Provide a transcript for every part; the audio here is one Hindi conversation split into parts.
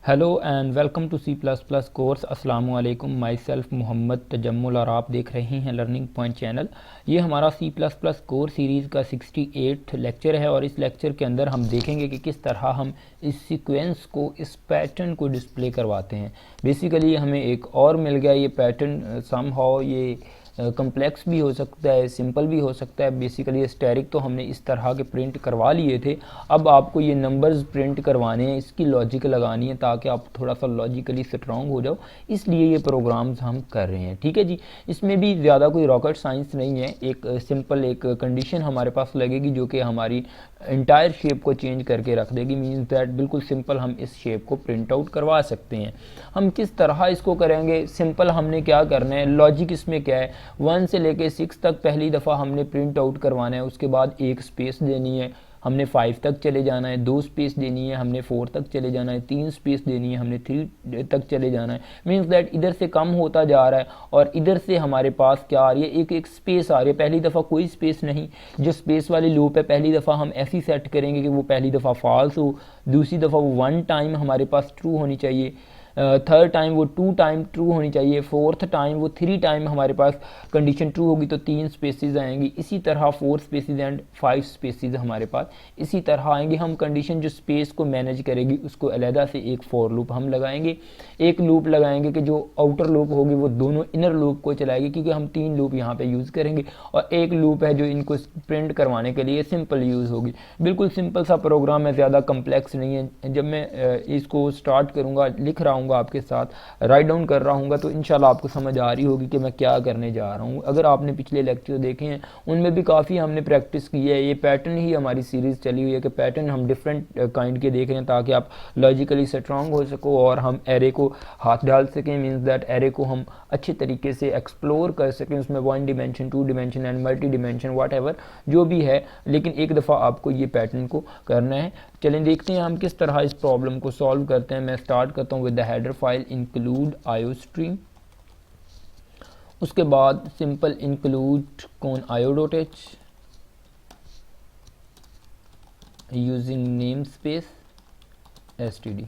Hello and welcome to C plus plus course. अस्सलाम वालेकुम। माई सेल्फ मोहम्मद तजम्मुल और आप देख रहे हैं लर्निंग पॉइंट चैनल। ये हमारा C plus plus course series का 68 लेक्चर है और इस लेक्चर के अंदर हम देखेंगे कि किस तरह हम इस सीक्वेंस को, इस पैटर्न को डिस्प्ले करवाते हैं। बेसिकली हमें एक और मिल गया ये पैटर्न, समहाउ ये कम्प्लेक्स भी हो सकता है, सिंपल भी हो सकता है। बेसिकली स्टैटिक तो हमने इस तरह के प्रिंट करवा लिए थे, अब आपको ये नंबर्स प्रिंट करवाने हैं, इसकी लॉजिक लगानी है ताकि आप थोड़ा सा लॉजिकली स्ट्रॉन्ग हो जाओ, इसलिए ये प्रोग्राम्स हम कर रहे हैं। ठीक है जी, इसमें भी ज़्यादा कोई रॉकेट साइंस नहीं है। एक सिंपल एक कंडीशन हमारे पास लगेगी जो कि हमारी इंटायर शेप को चेंज करके रख देगी। मीन्स दैट बिल्कुल सिंपल हम इस शेप को प्रिंट आउट करवा सकते हैं। हम किस तरह इसको करेंगे, सिंपल हमने क्या करना है, लॉजिक इसमें क्या है, 1 से लेके 6 तक पहली दफ़ा हमने प्रिंट आउट करवाना है, उसके बाद एक स्पेस देनी है, हमने 5 तक चले जाना है, 2 स्पेस देनी है, हमने 4 तक चले जाना है, 3 स्पेस देनी है, हमने 3 तक चले जाना है। मीन्स दैट इधर से कम होता जा रहा है और इधर से हमारे पास क्या आ रही है, एक एक स्पेस आ रही है। पहली दफ़ा कोई स्पेस नहीं, जो स्पेस वाली लूप है पहली दफ़ा हम ऐसी सेट करेंगे कि वो पहली दफ़ा फॉल्स हो, दूसरी दफ़ा वो 1 टाइम हमारे पास ट्रू होनी चाहिए, थर्ड टाइम वो 2 टाइम ट्रू होनी चाहिए, फोर्थ टाइम वो 3 टाइम हमारे पास कंडीशन ट्रू होगी तो 3 स्पेसिस आएंगी। इसी तरह 4 स्पेसिस एंड 5 स्पेसिस हमारे पास इसी तरह आएंगे। हम कंडीशन जो स्पेस को मैनेज करेगी उसको अलहदा से एक फॉर लूप हम लगाएंगे। एक लूप लगाएंगे कि जो आउटर लूप होगी वो दोनों इनर लूप को चलाएगी, क्योंकि हम 3 लूप यहाँ पे यूज़ करेंगे, और एक लूप है जो इनको प्रिंट करवाने के लिए सिंपल यूज़ होगी। बिल्कुल सिंपल सा प्रोग्राम है, ज़्यादा कम्प्लेक्स नहीं है। जब मैं इसको स्टार्ट करूँगा, लिख रहा हूँ आपके साथ, राइट डाउन कर रहा हूँ, तो इंशाल्लाह आपको समझ आ रही होगी कि मैं क्या करने जा रहा हूँ। अगर आपने पिछले लेक्चर देखे हैं उनमें भी काफ़ी हमने प्रैक्टिस की है। ये पैटर्न ही हमारी सीरीज़ चली हुई है कि पैटर्न हम डिफरेंट काइंड के देख रहे हैं ताकि आप लॉजिकली स्ट्रांग हो सको और हम एरे को हाथ डाल सकें। मीन्स दैट एरे को हम अच्छे तरीके से एक्सप्लोर कर सकें, उसमें 1 dimension, 2 dimension and multi dimension whatever जो भी है, लेकिन एक दफ़ा आपको ये पैटर्न को करना है। चलें देखते हैं हम किस तरह इस प्रॉब्लम को सॉल्व करते हैं। मैं स्टार्ट करता हूँ with the header file include iostream, उसके बाद सिंपल इंक्लूड कौन io.h using name space std,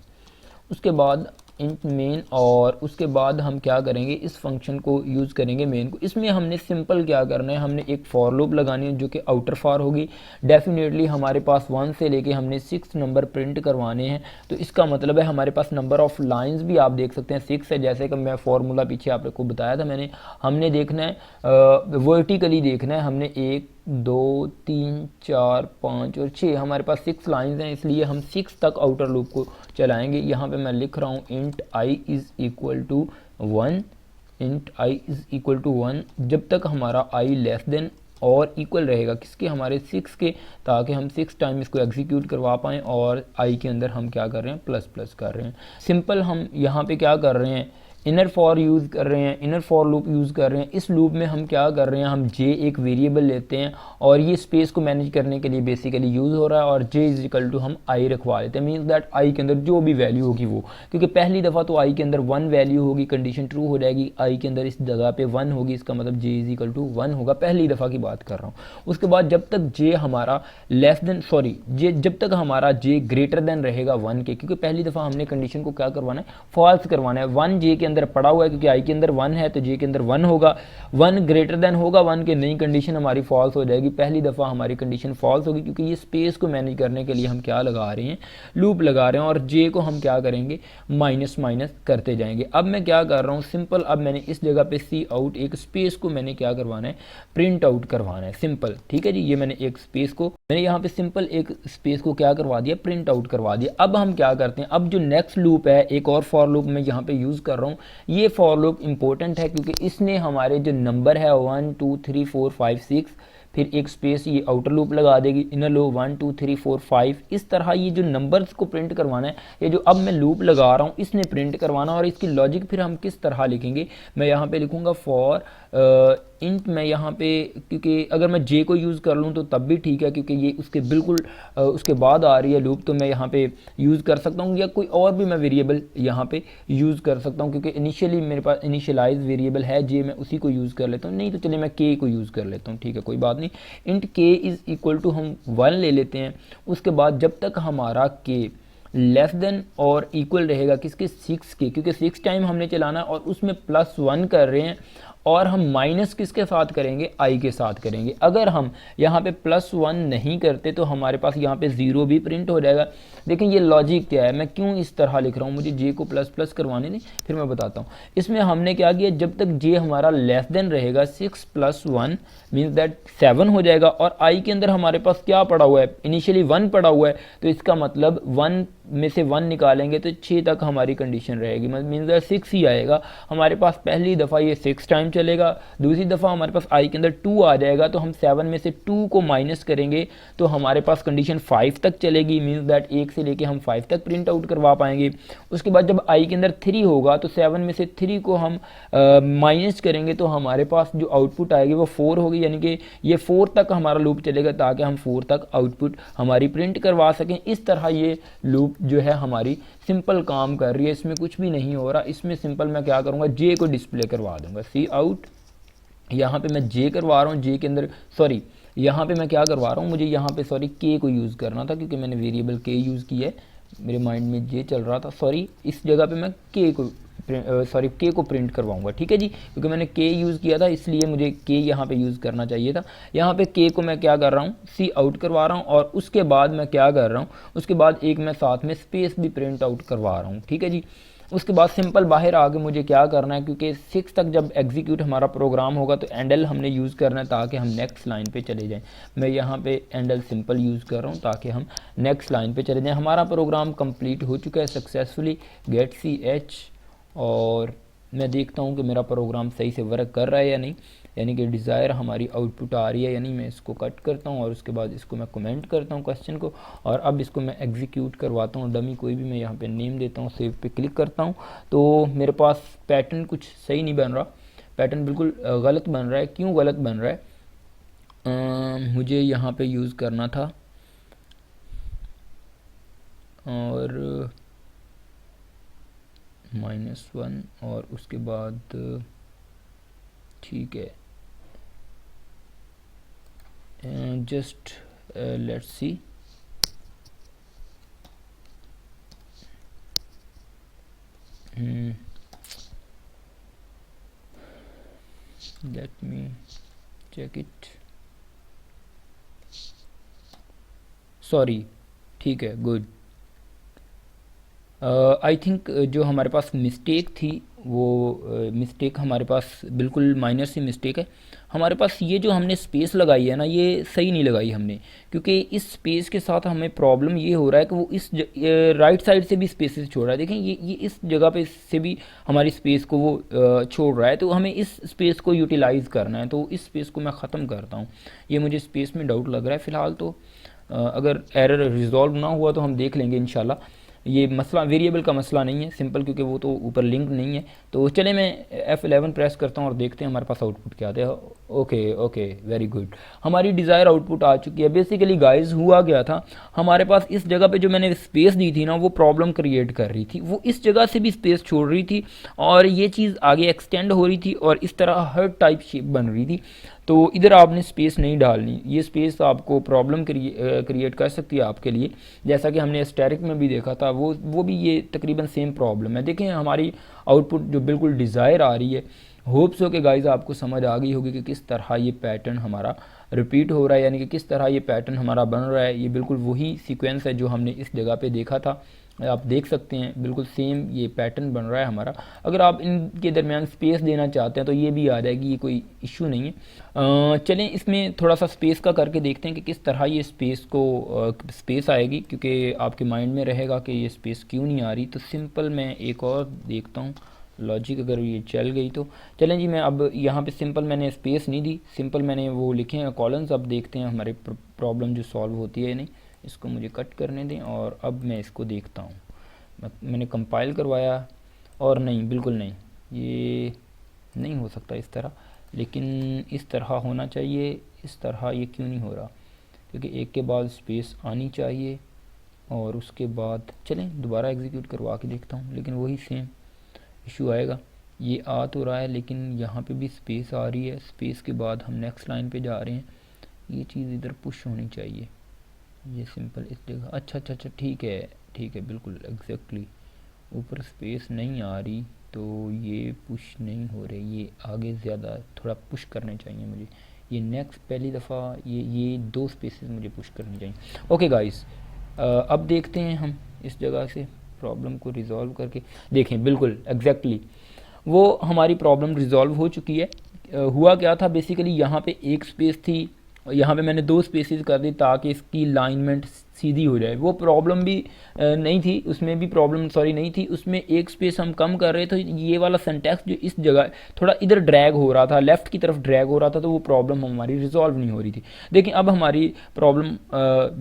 उसके बाद इंट मेन, और उसके बाद हम क्या करेंगे, इस फंक्शन को यूज़ करेंगे मेन को। इसमें हमने सिंपल क्या करना है, हमने एक फॉर लूप लगानी है जो कि आउटर फॉर होगी। डेफिनेटली हमारे पास 1 से लेके हमने 6 नंबर प्रिंट करवाने हैं, तो इसका मतलब है हमारे पास नंबर ऑफ़ लाइंस भी आप देख सकते हैं 6 है। जैसे कि मैं फार्मूला पीछे आपको बताया था मैंने, हमने देखना है वर्टिकली देखना है, हमने 1 2 3 4 5 और 6, हमारे पास 6 लाइंस हैं, इसलिए हम 6 तक आउटर लूप को चलाएंगे। यहाँ पे मैं लिख रहा हूँ int I is equal to 1, int I is equal to 1 जब तक हमारा आई लेस देन और इक्वल रहेगा किसके, हमारे 6 के, ताकि हम 6 टाइम इसको एग्जीक्यूट करवा पाएँ और आई के अंदर हम क्या कर रहे हैं, प्लस प्लस कर रहे हैं। सिंपल हम यहाँ पे क्या कर रहे हैं, इनर फॉर यूज़ कर रहे हैं, इनर फॉर लूप यूज़ कर रहे हैं। इस लूप में हम क्या कर रहे हैं, हम जे एक वेरिएबल लेते हैं और ये स्पेस को मैनेज करने के लिए बेसिकली यूज़ हो रहा है, और जे इज़ इक्वल टू हम आई रखवा लेते हैं। मीन्स दैट आई के अंदर जो भी वैल्यू होगी वो, क्योंकि पहली दफ़ा तो आई के अंदर 1 वैल्यू होगी, कंडीशन ट्रू हो जाएगी, आई के अंदर इस जगह पे 1 होगी, इसका मतलब जे इज़ इक्वल टू 1 होगा। पहली दफ़ा की बात कर रहा हूँ। उसके बाद जब तक जे हमारा लेस देन, सॉरी जे, जब तक हमारा जे ग्रेटर देन रहेगा 1 के, क्योंकि पहली दफ़ा हमने कंडीशन को क्या करवाना है, फॉल्स करवाना है। 1 जे के अंदर पड़ा हुआ है, क्योंकि आई के अंदर 1 है तो जे के अंदर 1 होगा, 1 ग्रेटर देन होगा 1 के, नई कंडीशन हमारी फॉल्स हो जाएगी। पहली दफ़ा हमारी कंडीशन फॉल्स होगी क्योंकि ये स्पेस को मैनेज करने के लिए हम क्या लगा रहे हैं, लूप लगा रहे हैं, और जे को हम क्या करेंगे, माइनस माइनस करते जाएंगे। अब मैं क्या कर रहा हूँ, सिंपल अब मैंने इस जगह पे सी आउट, एक स्पेस को मैंने क्या करवाना है, प्रिंट आउट करवाना है। सिंपल, ठीक है जी, ये मैंने एक स्पेस को, मैंने यहाँ पे सिंपल एक स्पेस को क्या करवा दिया, प्रिंट आउट करवा दिया। अब हम क्या करते हैं, अब जो नेक्स्ट लूप है, एक और फॉर लूप मैं यहाँ पे यूज़ कर रहा हूँ। ये फॉर लूप इंपॉर्टेंट है क्योंकि इसने हमारे जो नंबर है 1 2 3 4 5 6, फिर एक स्पेस ये आउटर लूप लगा देगी, इनर लूप 1 2 3 4 5, इस तरह ये जो नंबर्स को प्रिंट करवाना है, ये जो अब मैं लूप लगा रहा हूँ इसने प्रिंट करवाना। और इसकी लॉजिक फिर हम किस तरह लिखेंगे, मैं यहाँ पे लिखूँगा फॉर इंट, मैं यहाँ पे, क्योंकि अगर मैं जे को यूज़ कर लूँ तो तब भी ठीक है क्योंकि ये उसके बिल्कुल उसके बाद आ रही है लूप, तो मैं यहाँ पे यूज़ कर सकता हूँ, या कोई और भी मैं वेरिएबल यहाँ पे यूज़ कर सकता हूँ, क्योंकि इनिशियली मेरे पास इनिशियलाइज वेरिएबल है जे, मैं उसी को यूज़ कर लेता हूँ। नहीं तो चलिए मैं के को यूज़ कर लेता हूँ, ठीक है, कोई बात नहीं। इंट के इज़ इक्वल टू हम 1 ले लेते हैं। उसके बाद जब तक हमारा के लेस देन और इक्वल रहेगा किसके, 6 के, क्योंकि 6 टाइम हमने चलाना है और उसमें +1 कर रहे हैं और हम माइनस किसके साथ करेंगे, i के साथ करेंगे। अगर हम यहाँ पे +1 नहीं करते तो हमारे पास यहाँ पे 0 भी प्रिंट हो जाएगा। देखें ये लॉजिक क्या है, मैं क्यों इस तरह लिख रहा हूँ, मुझे j को ++ करवाने दें फिर मैं बताता हूँ। इसमें हमने क्या किया, जब तक j हमारा लेस देन रहेगा 6 + 1 मीन्स दैट 7 हो जाएगा और i के अंदर हमारे पास क्या पड़ा हुआ है, इनिशियली 1 पड़ा हुआ है, तो इसका मतलब 1 में से 1 निकालेंगे तो 6 तक हमारी कंडीशन रहेगी, मीन्स दैट 6 ही आएगा हमारे पास। पहली दफ़ा ये 6 टाइम चलेगा, दूसरी दफ़ा हमारे पास i के अंदर 2 आ जाएगा, तो हम 7 में से 2 को माइनस करेंगे तो हमारे पास कंडीशन 5 तक चलेगी, मीन्स दैट 1 से लेके हम 5 तक प्रिंट आउट करवा पाएंगे। उसके बाद जब i के अंदर 3 होगा तो 7 में से 3 को हम माइनस करेंगे तो हमारे पास जो आउटपुट आएगी वो 4 होगी, यानी कि ये 4 तक हमारा लूप चलेगा ताकि हम 4 तक आउटपुट हमारी प्रिंट करवा सकें। इस तरह ये लूप जो है हमारी सिंपल काम कर रही है, इसमें कुछ भी नहीं हो रहा। इसमें सिंपल मैं क्या करूँगा, जे को डिस्प्ले करवा दूंगा, सी आउट, यहाँ पे मैं जे करवा रहा हूँ, जे के अंदर सॉरी यहाँ पे मैं क्या करवा रहा हूँ, मुझे यहाँ पे सॉरी के को यूज़ करना था क्योंकि मैंने वेरिएबल के यूज़ किया है, मेरे माइंड में जे चल रहा था, सॉरी इस जगह पे मैं के को के को प्रिंट करवाऊंगा, ठीक है जी, क्योंकि मैंने के यूज़ किया था इसलिए मुझे के यहाँ पे यूज़ करना चाहिए था। यहाँ पे के को मैं क्या कर रहा हूँ, सी आउट करवा रहा हूँ और उसके बाद मैं क्या कर रहा हूँ, उसके बाद एक मैं साथ में स्पेस भी प्रिंट आउट करवा रहा हूँ, ठीक है जी। उसके बाद सिंपल बाहर आगे मुझे क्या करना है, क्योंकि 6 तक जब एग्जीक्यूट हमारा प्रोग्राम होगा तो एंडल हमने यूज़ करना है ताकि हम नेक्स्ट लाइन पे चले जाएं। मैं यहाँ पे एंडल सिंपल यूज़ कर रहा हूँ ताकि हम नेक्स्ट लाइन पे चले जाएं। हमारा प्रोग्राम कंप्लीट हो चुका है सक्सेसफुली, गेट ch, और मैं देखता हूँ कि मेरा प्रोग्राम सही से वर्क कर रहा है या नहीं, यानी कि डिज़ायर हमारी आउटपुट आ रही है या नहीं। मैं इसको कट करता हूँ और उसके बाद इसको मैं कमेंट करता हूँ क्वेश्चन को, और अब इसको मैं एग्जीक्यूट करवाता हूँ। डमी कोई भी मैं यहाँ पे नेम देता हूँ, सेव पे क्लिक करता हूँ, तो मेरे पास पैटर्न कुछ सही नहीं बन रहा, पैटर्न बिल्कुल गलत बन रहा है। क्यों गलत बन रहा है, मुझे यहाँ पे यूज़ करना था और -1 और उसके बाद ठीक है, just let's see, let me check it, sorry ठीक है, गुड। आई थिंक जो हमारे पास मिस्टेक थी वो मिस्टेक हमारे पास बिल्कुल माइनर सी मिस्टेक है। हमारे पास ये जो हमने स्पेस लगाई है ना, ये सही नहीं लगाई हमने, क्योंकि इस स्पेस के साथ हमें प्रॉब्लम ये हो रहा है कि वो इस राइट साइड से भी स्पेसेस छोड़ रहा है। देखें ये इस जगह पे से भी हमारी स्पेस को वो छोड़ रहा है, तो हमें इस स्पेस को यूटिलाइज़ करना है। तो इस स्पेस को मैं ख़त्म करता हूँ, ये मुझे स्पेस में डाउट लग रहा है फ़िलहाल। तो अगर एरर रिजॉल्व ना हुआ तो हम देख लेंगे इंशाल्लाह। ये मसला वेरिएबल का मसला नहीं है, सिंपल, क्योंकि वो तो ऊपर लिंक नहीं है। तो चले मैं F11 प्रेस करता हूँ और देखते हैं हमारे पास आउटपुट क्या आता है। ओके ओके, वेरी गुड, हमारी डिज़ायर आउटपुट आ चुकी है। बेसिकली गाइस हुआ क्या था, हमारे पास इस जगह पे जो मैंने स्पेस दी थी ना, वो प्रॉब्लम क्रिएट कर रही थी, वो इस जगह से भी स्पेस छोड़ रही थी और ये चीज़ आगे एक्सटेंड हो रही थी और इस तरह हर टाइप शेप बन रही थी। तो इधर आपने स्पेस नहीं डालनी, ये स्पेस आपको प्रॉब्लम क्रिएट कर सकती है आपके लिए, जैसा कि हमने स्टैटिक में भी देखा था, वो भी ये तकरीबन सेम प्रॉब्लम है। देखें हमारी आउटपुट जो बिल्कुल डिज़ायर आ रही है। होप्स हो कि गाइस आपको समझ आ गई होगी कि किस तरह ये पैटर्न हमारा रिपीट हो रहा है, यानी कि किस तरह ये पैटर्न हमारा बन रहा है। ये बिल्कुल वही सीक्वेंस है जो हमने इस जगह पे देखा था, आप देख सकते हैं बिल्कुल सेम ये पैटर्न बन रहा है हमारा। अगर आप इनके दरमियान स्पेस देना चाहते हैं तो ये भी आ जाएगी, ये कोई इशू नहीं है। चलें इसमें थोड़ा सा स्पेस का करके देखते हैं कि किस तरह ये स्पेस आएगी, क्योंकि आपके माइंड में रहेगा कि ये स्पेस क्यों नहीं आ रही। तो सिंपल मैं एक और देखता हूँ लॉजिक, अगर ये चल गई तो चलें जी। मैं अब यहाँ पे सिंपल मैंने स्पेस नहीं दी, सिंपल मैंने वो लिखे हैं कॉलम्स। अब देखते हैं हमारे प्रॉब्लम जो सॉल्व होती है नहीं। इसको मुझे कट करने दें और अब मैं इसको देखता हूँ। मैंने कंपाइल करवाया और नहीं, बिल्कुल नहीं, ये नहीं हो सकता इस तरह, लेकिन इस तरह होना चाहिए। इस तरह ये क्यों नहीं हो रहा, क्योंकि एक के बाद स्पेस आनी चाहिए और उसके बाद चलें दोबारा एग्जीक्यूट करवा के देखता हूँ, लेकिन वही सेम इशू आएगा। ये आ तो रहा है लेकिन यहाँ पे भी स्पेस आ रही है, स्पेस के बाद हम नेक्स्ट लाइन पे जा रहे हैं। ये चीज़ इधर पुश होनी चाहिए, ये सिंपल इस जगह। अच्छा अच्छा अच्छा, ठीक है ठीक है, बिल्कुल एग्जैक्टली। ऊपर स्पेस नहीं आ रही तो ये पुश नहीं हो रही, ये आगे ज़्यादा थोड़ा पुश करने चाहिए मुझे। ये नेक्स्ट पहली दफ़ा ये 2 स्पेसेस मुझे पुश करनी चाहिए। ओके गाइस, अब देखते हैं हम इस जगह से प्रॉब्लम को रिज़ॉल्व करके। देखें बिल्कुल एग्जैक्टली वो हमारी प्रॉब्लम रिज़ॉल्व हो चुकी है। हुआ क्या था बेसिकली, यहाँ पे एक स्पेस थी, यहाँ पे मैंने 2 स्पेसेस कर दी ताकि इसकी लाइनमेंट सीधी हो जाए। वो प्रॉब्लम भी नहीं थी, उसमें भी प्रॉब्लम सॉरी नहीं थी, उसमें एक स्पेस हम कम कर रहे थे। ये वाला सिंटैक्स जो इस जगह थोड़ा इधर ड्रैग हो रहा था, लेफ़्ट की तरफ ड्रैग हो रहा था, तो वो प्रॉब्लम हमारी रिजॉल्व नहीं हो रही थी। देखिए अब हमारी प्रॉब्लम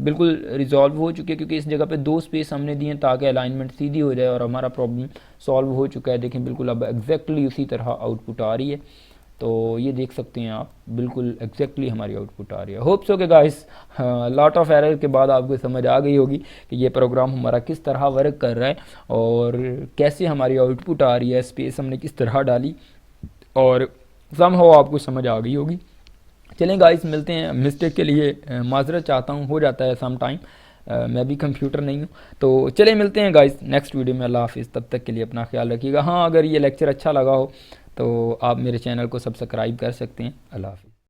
बिल्कुल रिजॉल्व हो चुकी है, क्योंकि इस जगह पे 2 स्पेस हमने दिए ताकि अलाइनमेंट सीधी हो जाए और हमारा प्रॉब्लम सॉल्व हो चुका है। देखें बिल्कुल अब एग्जैक्टली उसी तरह आउटपुट आ रही है। तो ये देख सकते हैं आप, बिल्कुल एग्जैक्टली हमारी आउटपुट आ रही है। होप सो के गाइस लॉट ऑफ एरर के बाद आपको समझ आ गई होगी कि ये प्रोग्राम हमारा किस तरह वर्क कर रहा है और कैसे हमारी आउटपुट आ रही है, स्पेस हमने किस तरह डाली, और समहाउ आपको समझ आ गई होगी। चलें गाइस, मिलते हैं। मिस्टेक के लिए माजरत चाहता हूँ, हो जाता है सम टाइम, मैं भी कंप्यूटर नहीं हूँ। तो चले मिलते हैं गाइस नेक्स्ट वीडियो में। अल्लाह हाफिज़, तब तक के लिए अपना ख्याल रखिएगा। हाँ, अगर ये लेक्चर अच्छा लगा हो तो आप मेरे चैनल को सब्सक्राइब कर सकते हैं। अल्लाह हाफिज़।